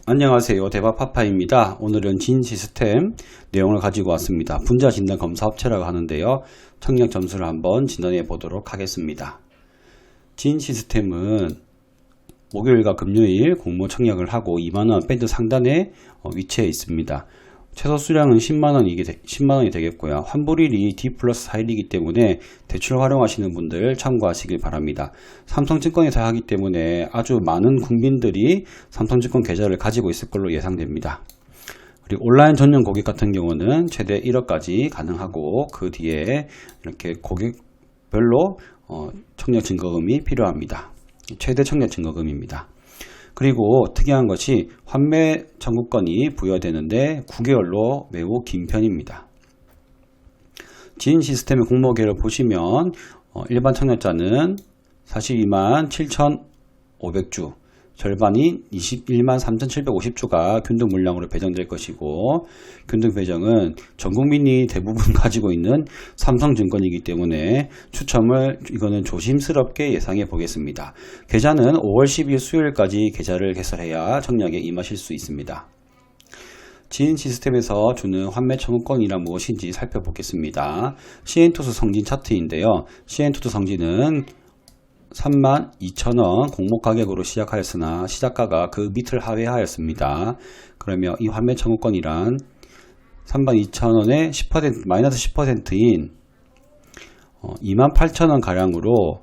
안녕하세요. 대박파파입니다. 오늘은 진 시스템 내용을 가지고 왔습니다. 분자 진단 검사 업체라고 하는데요. 청약 점수를 한번 진단해 보도록 하겠습니다. 진 시스템은 목요일과 금요일 공모 청약을 하고 2만원 밴드 상단에 위치해 있습니다. 최소 수량은 10만원이 되겠고요. 환불일이 D+4일이기 때문에 대출 활용하시는 분들 참고하시길 바랍니다. 삼성증권에서 하기 때문에 아주 많은 국민들이 삼성증권 계좌를 가지고 있을 걸로 예상됩니다. 그리고 온라인 전용 고객 같은 경우는 최대 1억까지 가능하고 그 뒤에 이렇게 고객별로 청약 증거금이 필요합니다. 최대 청약 증거금입니다. 그리고 특이한 것이 환매 청구권이 부여되는데 9개월로 매우 긴 편입니다. 진 시스템의 공모계를 보시면 일반 청약자는 42만 7,500주, 절반인 21만 3,750주가 균등 물량으로 배정될 것이고, 균등 배정은 전 국민이 대부분 가지고 있는 삼성증권이기 때문에 이거는 조심스럽게 예상해 보겠습니다. 계좌는 5월 12일 수요일까지 계좌를 개설해야 청약에 임하실 수 있습니다. 진 시스템에서 주는 환매 청구권이란 무엇인지 살펴보겠습니다. CN투스 성진 차트인데요. CN투스 성진은 32,000원 공모 가격으로 시작하였으나 시작가가 그 밑을 하회하였습니다. 그러면 이 환매 청구권이란 32,000원에 10%, 마이너스 10%인 28,000원 가량으로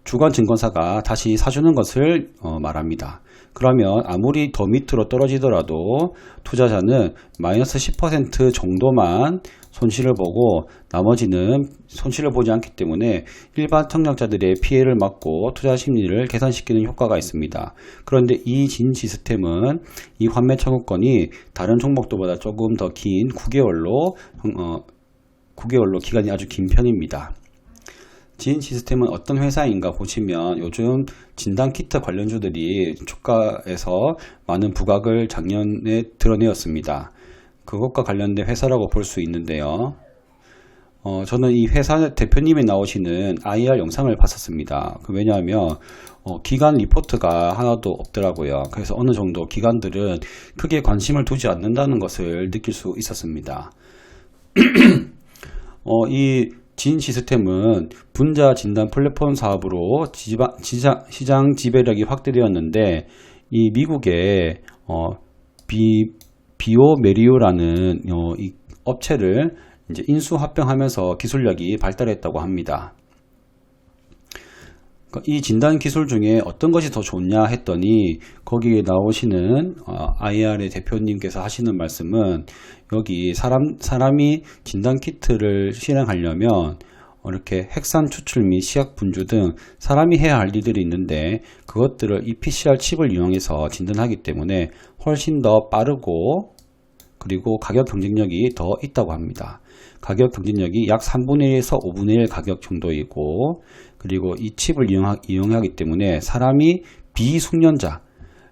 주간 증권사가 다시 사주는 것을 말합니다. 그러면 아무리 더 밑으로 떨어지더라도 투자자는 마이너스 10% 정도만 손실을 보고 나머지는 손실을 보지 않기 때문에 일반 청약자들의 피해를 막고 투자 심리를 개선시키는 효과가 있습니다. 그런데 이 진 시스템은 이 환매 청구권이 다른 종목들보다 조금 더 긴 9개월로 기간이 아주 긴 편입니다. 진 시스템은 어떤 회사인가 보시면 요즘 진단키트 관련주들이 주가에서 많은 부각을 작년에 드러내었습니다. 그것과 관련된 회사라고 볼 수 있는데요. 저는 이 회사 대표님이 나오시는 IR 영상을 봤었습니다. 왜냐하면 기관 리포트가 하나도 없더라고요. 그래서 어느 정도 기관들은 크게 관심을 두지 않는다는 것을 느낄 수 있었습니다. 이 진 시스템은 분자 진단 플랫폼 사업으로 시장 지배력이 확대되었는데 이 미국의 비오메리오라는 이 업체를 이제 인수합병하면서 기술력이 발달했다고 합니다. 이 진단 기술 중에 어떤 것이 더 좋냐 했더니 거기에 나오시는 IR의 대표님께서 하시는 말씀은 여기 사람이 진단 키트를 실행하려면 이렇게 핵산 추출 및 시약 분주 등 사람이 해야 할 일들이 있는데 그것들을 이 PCR 칩을 이용해서 진단하기 때문에 훨씬 더 빠르고 그리고 가격 경쟁력이 더 있다고 합니다. 가격 경쟁력이 약 3분의 1에서 5분의 1 가격 정도이고 그리고 이 칩을 이용하기 때문에 사람이 비숙련자,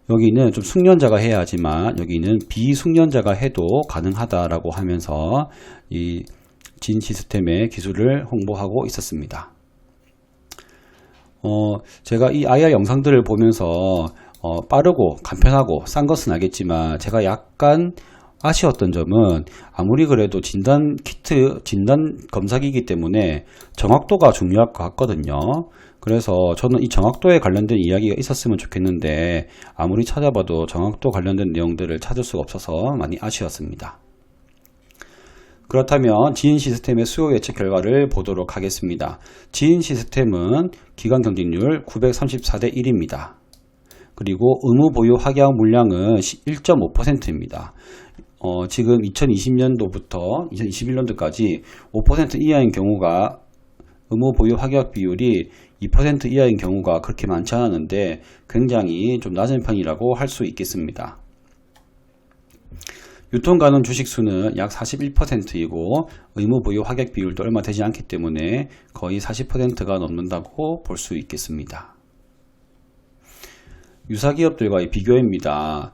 여기는 좀 숙련자가 해야 하지만 여기는 비숙련자가 해도 가능하다라고 하면서 이 진 시스템의 기술을 홍보하고 있었습니다. 제가 이 IR 영상들을 보면서 빠르고 간편하고 싼 것은 알겠지만 제가 약간 아쉬웠던 점은 아무리 그래도 진단 검사기이기 때문에 정확도가 중요할 것 같거든요. 그래서 저는 이 정확도에 관련된 이야기가 있었으면 좋겠는데 아무리 찾아봐도 정확도 관련된 내용들을 찾을 수가 없어서 많이 아쉬웠습니다. 그렇다면 진 시스템의 수요 예측 결과를 보도록 하겠습니다. 진 시스템은 기간 경쟁률 934대 1입니다. 그리고 의무 보유 확약 물량은 1.5%입니다. 지금 2020년도부터 2021년도까지 5% 이하인 경우가 의무 보유 확약 비율이 2% 이하인 경우가 그렇게 많지 않았는데 굉장히 좀 낮은 편이라고 할 수 있겠습니다. 유통 가능 주식 수는 약 41%이고 의무 보유 확약 비율도 얼마 되지 않기 때문에 거의 40%가 넘는다고 볼 수 있겠습니다. 유사 기업들과의 비교입니다.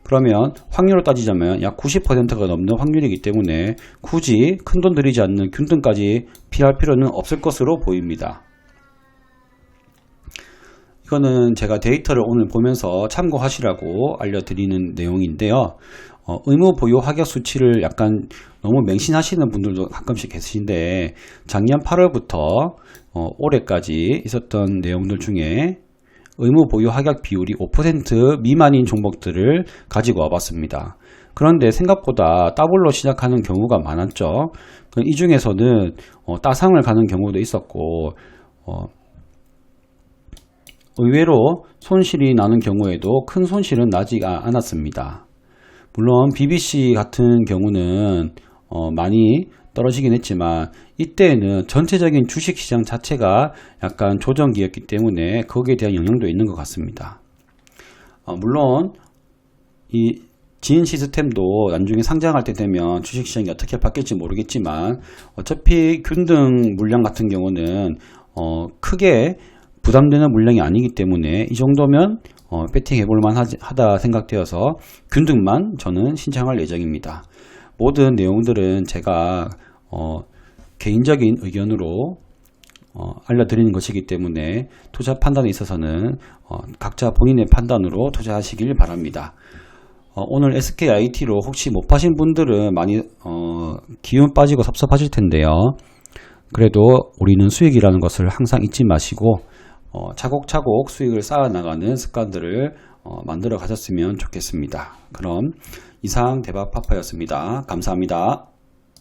그러면 확률로 따지자면 약 90%가 넘는 확률이기 때문에 굳이 큰돈 들이지 않는 균등까지 피할 필요는 없을 것으로 보입니다. 이거는 제가 데이터를 오늘 보면서 참고하시라고 알려드리는 내용인데요. 의무 보유 하격 수치를 약간 너무 맹신하시는 분들도 가끔씩 계신데 작년 8월부터 올해까지 있었던 내용들 중에 의무 보유 하격 비율이 5% 미만인 종목들을 가지고 와봤습니다. 그런데 생각보다 더블로 시작하는 경우가 많았죠. 이 중에서는 따상을 가는 경우도 있었고 의외로 손실이 나는 경우에도 큰 손실은 나지 않았습니다. 물론 BBC 같은 경우는 많이 떨어지긴 했지만 이때에는 전체적인 주식시장 자체가 약간 조정기였기 때문에 거기에 대한 영향도 있는 것 같습니다. 물론 이 진 시스템도 나중에 상장할 때 되면 주식시장이 어떻게 바뀔지 모르겠지만 어차피 균등 물량 같은 경우는 크게 부담되는 물량이 아니기 때문에 이 정도면 배팅 해볼만 하다 생각되어서 균등만 저는 신청할 예정입니다. 모든 내용들은 제가 개인적인 의견으로 알려드리는 것이기 때문에 투자 판단에 있어서는 각자 본인의 판단으로 투자하시길 바랍니다. 오늘 SKIT로 혹시 못 파신 분들은 많이 기운 빠지고 섭섭하실 텐데요. 그래도 우리는 수익이라는 것을 항상 잊지 마시고 차곡차곡 수익을 쌓아나가는 습관들을 만들어 가셨으면 좋겠습니다. 그럼 이상 대박파파였습니다. 감사합니다.